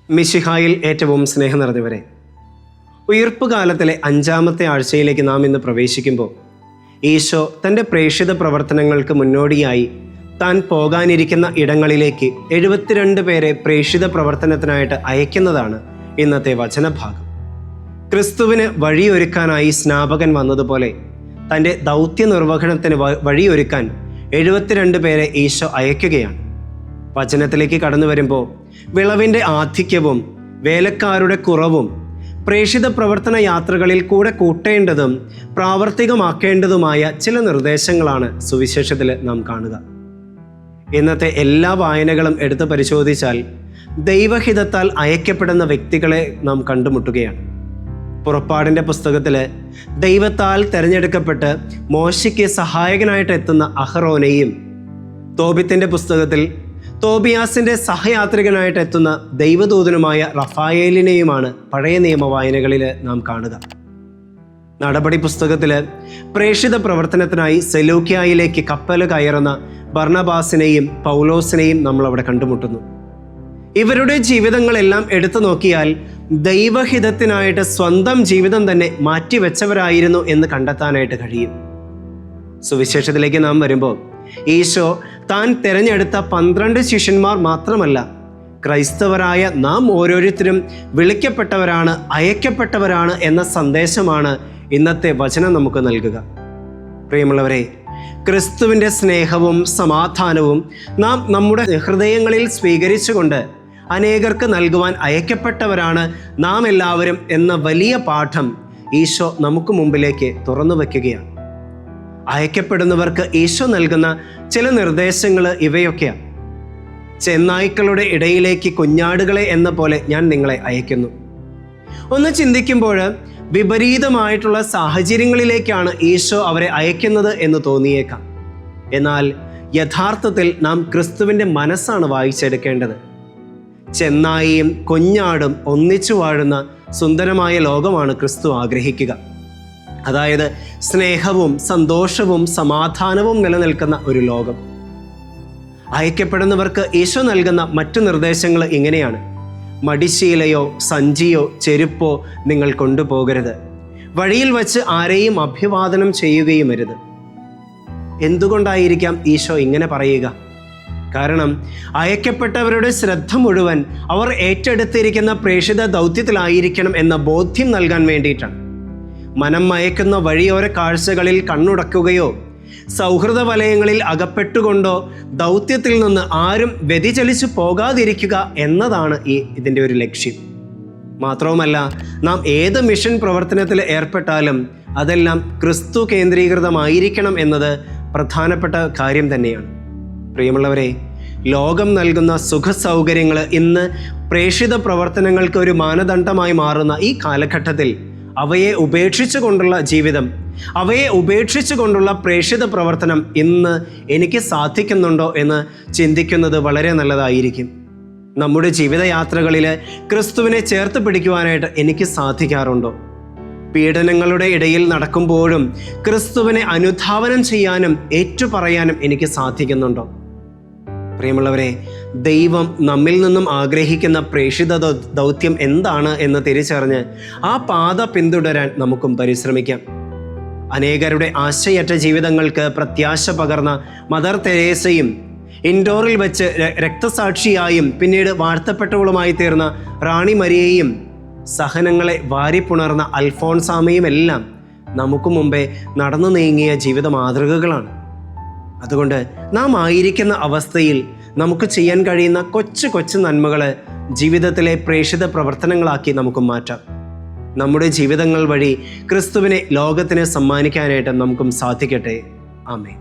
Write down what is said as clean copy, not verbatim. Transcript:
മിശിഹായിൽ ഏറ്റവും സ്നേഹം നിറഞ്ഞവരെ, ഉയിർപ്പ് കാലത്തിലെ 5-ാമത്തെ ആഴ്ചയിലേക്ക് നാം ഇന്ന് പ്രവേശിക്കുമ്പോൾ ഈശോ തൻ്റെ പ്രേക്ഷിത പ്രവർത്തനങ്ങൾക്ക് മുന്നോടിയായി താൻ പോകാനിരിക്കുന്ന ഇടങ്ങളിലേക്ക് 72 പേരെ പ്രേക്ഷിത പ്രവർത്തനത്തിനായിട്ട് അയക്കുന്നതാണ് ഇന്നത്തെ വചനഭാഗം. ക്രിസ്തുവിന് വഴിയൊരുക്കാനായി സ്നാപകൻ വന്നതുപോലെ തൻ്റെ ദൗത്യ നിർവഹണത്തിന് വഴിയൊരുക്കാൻ 72 പേരെ ഈശോ അയക്കുകയാണ്. വചനത്തിലേക്ക് കടന്നു വരുമ്പോൾ വിളവിൻ്റെ ആധിക്യവും വേലക്കാരുടെ കുറവും പ്രേക്ഷിത പ്രവർത്തന യാത്രകളിൽ കൂടെ കൂട്ടേണ്ടതും പ്രാവർത്തികമാക്കേണ്ടതുമായ ചില നിർദ്ദേശങ്ങളാണ് സുവിശേഷത്തിൽ നാം കാണുക. ഇന്നത്തെ എല്ലാ വായനകളും എടുത്ത് പരിശോധിച്ചാൽ ദൈവഹിതത്താൽ അയക്കപ്പെടുന്ന വ്യക്തികളെ നാം കണ്ടുമുട്ടുകയാണ്. പുറപ്പാടിൻ്റെ പുസ്തകത്തിൽ ദൈവത്താൽ തിരഞ്ഞെടുക്കപ്പെട്ട് മോശയ്ക്ക് സഹായകനായിട്ട് എത്തുന്ന അഹറോനെയും, തോബിത്തിൻ്റെ പുസ്തകത്തിൽ തോബിയാസിൻ്റെ സഹയാത്രികനായിട്ട് എത്തുന്ന ദൈവദൂതനുമായ റഫായേലിനെയുമാണ് പഴയ നിയമ വായനകളിൽ നാം കാണുക. നടപടി പുസ്തകത്തിൽ പ്രേക്ഷിത പ്രവർത്തനത്തിനായി സെലൂക്യായിലേക്ക് കപ്പൽ കയറുന്ന ബർണബാസിനെയും പൗലോസിനെയും നമ്മൾ അവിടെ കണ്ടുമുട്ടുന്നു. ഇവരുടെ ജീവിതങ്ങളെല്ലാം എടുത്തു നോക്കിയാൽ ദൈവഹിതത്തിനായിട്ട് സ്വന്തം ജീവിതം തന്നെ മാറ്റിവെച്ചവരായിരുന്നു എന്ന് കണ്ടെത്താനായിട്ട് കഴിയും. സുവിശേഷത്തിലേക്ക് നാം വരുമ്പോൾ ഈശോ താൻ തിരഞ്ഞെടുത്ത 12 ശിഷ്യന്മാർ മാത്രമല്ല, ക്രൈസ്തവരായ നാം ഓരോരുത്തരും വിളിക്കപ്പെട്ടവരാണ്, അയക്കപ്പെട്ടവരാണ് എന്ന സന്ദേശമാണ് ഇന്നത്തെ വചനം നമുക്ക് നൽകുക. പ്രിയമുള്ളവരെ, ക്രിസ്തുവിൻ്റെ സ്നേഹവും സമാധാനവും നാം നമ്മുടെ ഹൃദയങ്ങളിൽ സ്വീകരിച്ചുകൊണ്ട് അനേകർക്ക് നൽകുവാൻ അയക്കപ്പെട്ടവരാണ് നാം എല്ലാവരും എന്ന വലിയ പാഠം ഈശോ നമുക്ക് മുമ്പിലേക്ക് തുറന്നു വയ്ക്കുകയാണ്. അയക്കപ്പെടുന്നവർക്ക് ഈശോ നൽകുന്ന ചില നിർദ്ദേശങ്ങൾ ഇവയൊക്കെയാണ്. ചെന്നായ്ക്കളുടെ ഇടയിലേക്ക് കുഞ്ഞാടുകളെ എന്ന പോലെ ഞാൻ നിങ്ങളെ അയക്കുന്നു. ഒന്ന് ചിന്തിക്കുമ്പോൾ വിപരീതമായിട്ടുള്ള സാഹചര്യങ്ങളിലേക്കാണ് ഈശോ അവരെ അയക്കുന്നത് എന്ന് തോന്നിയേക്കാം. എന്നാൽ യഥാർത്ഥത്തിൽ നാം ക്രിസ്തുവിൻ്റെ മനസ്സാണ് വായിച്ചെടുക്കേണ്ടത്. ചെന്നായിയും കുഞ്ഞാടും ഒന്നിച്ചു വാഴുന്ന സുന്ദരമായ ലോകമാണ് ക്രിസ്തു ആഗ്രഹിക്കുക. അതായത് സ്നേഹവും സന്തോഷവും സമാധാനവും നിലനിൽക്കുന്ന ഒരു ലോകം. അയക്കപ്പെടുന്നവർക്ക് ഈശോ നൽകുന്ന മറ്റു നിർദ്ദേശങ്ങൾ ഇങ്ങനെയാണ്: മടിശീലയോ സഞ്ചിയോ ചെരുപ്പോ നിങ്ങൾ കൊണ്ടുപോകരുത്. വഴിയിൽ വച്ച് ആരെയും അഭിവാദനം ചെയ്യുകയും അരുത്. എന്തുകൊണ്ടായിരിക്കാം ഈശോ ഇങ്ങനെ പറയുക? കാരണം അയക്കപ്പെട്ടവരുടെ ശ്രദ്ധ മുഴുവൻ അവർ ഏറ്റെടുത്തിരിക്കുന്ന പ്രേക്ഷിത ദൗത്യത്തിലായിരിക്കണം എന്ന ബോധ്യം നൽകാൻ വേണ്ടിയിട്ടാണ്. മനം മയക്കുന്ന വഴിയോര കാഴ്ചകളിൽ കണ്ണുടക്കുകയോ സൗഹൃദ വലയങ്ങളിൽ അകപ്പെട്ടുകൊണ്ടോ ദൗത്യത്തിൽ നിന്ന് ആരും വ്യതിചലിച്ചു പോകാതിരിക്കുക എന്നതാണ് ഇതിൻ്റെ ഒരു ലക്ഷ്യം. മാത്രവുമല്ല, നാം ഏത് മിഷൻ പ്രവർത്തനത്തിൽ ഏർപ്പെട്ടാലും അതെല്ലാം ക്രിസ്തു കേന്ദ്രീകൃതമായിരിക്കണം എന്നത് പ്രധാനപ്പെട്ട കാര്യം തന്നെയാണ്. പ്രിയമുള്ളവരെ, ലോകം നൽകുന്ന സുഖ സൗകര്യങ്ങൾ ഇന്ന് പ്രേക്ഷിത പ്രവർത്തനങ്ങൾക്ക് ഒരു മാനദണ്ഡമായി മാറുന്ന ഈ കാലഘട്ടത്തിൽ അവയെ ഉപേക്ഷിച്ചു കൊണ്ടുള്ള ജീവിതം, അവയെ ഉപേക്ഷിച്ചു കൊണ്ടുള്ള പ്രേക്ഷിത പ്രവർത്തനം ഇന്ന് എനിക്ക് സാധിക്കുന്നുണ്ടോ എന്ന് ചിന്തിക്കുന്നത് വളരെ നല്ലതായിരിക്കും. നമ്മുടെ ജീവിതയാത്രകളിൽ ക്രിസ്തുവിനെ ചേർത്ത് പിടിക്കുവാനായിട്ട് എനിക്ക് സാധിക്കാറുണ്ടോ? പീഡനങ്ങളുടെ ഇടയിൽ നടക്കുമ്പോഴും ക്രിസ്തുവിനെ അനുധാവനം ചെയ്യാനും ഏറ്റുപറയാനും എനിക്ക് സാധിക്കുന്നുണ്ടോ? പ്രിയമുള്ളവരെ, ദൈവം നമ്മിൽ നിന്നും ആഗ്രഹിക്കുന്ന പ്രേക്ഷിത ദൗത്യം എന്താണ് എന്ന് തിരിച്ചറിഞ്ഞ് ആ പാത പിന്തുടരാൻ നമുക്കും പരിശ്രമിക്കാം. അനേകരുടെ ആശയറ്റ ജീവിതങ്ങൾക്ക് പ്രത്യാശ പകർന്ന മദർ തെരേസയും, ഇൻഡോറിൽ വെച്ച് രക്തസാക്ഷിയായും പിന്നീട് വാഴ്ത്തപ്പെട്ടവളുമായി തീർന്ന റാണി മരിയയും, സഹനങ്ങളെ വാരിപ്പുണർന്ന അൽഫോൺസാമയും എല്ലാം നമുക്ക് മുമ്പേ നടന്നു നീങ്ങിയ ജീവിത മാതൃകകളാണ്. അതുകൊണ്ട് നാം ആയിരിക്കുന്ന അവസ്ഥയിൽ നമുക്ക് ചെയ്യാൻ കഴിയുന്ന കൊച്ചു കൊച്ചു നന്മകൾ ജീവിതത്തിലെ പ്രേക്ഷിത പ്രവർത്തനങ്ങളാക്കി നമുക്ക് മാറ്റാം. നമ്മുടെ ജീവിതങ്ങൾ വഴി ക്രിസ്തുവിനെ ലോകത്തിന് സമ്മാനിക്കാനായിട്ട് നമുക്കും സാധിക്കട്ടെ. ആമേൻ.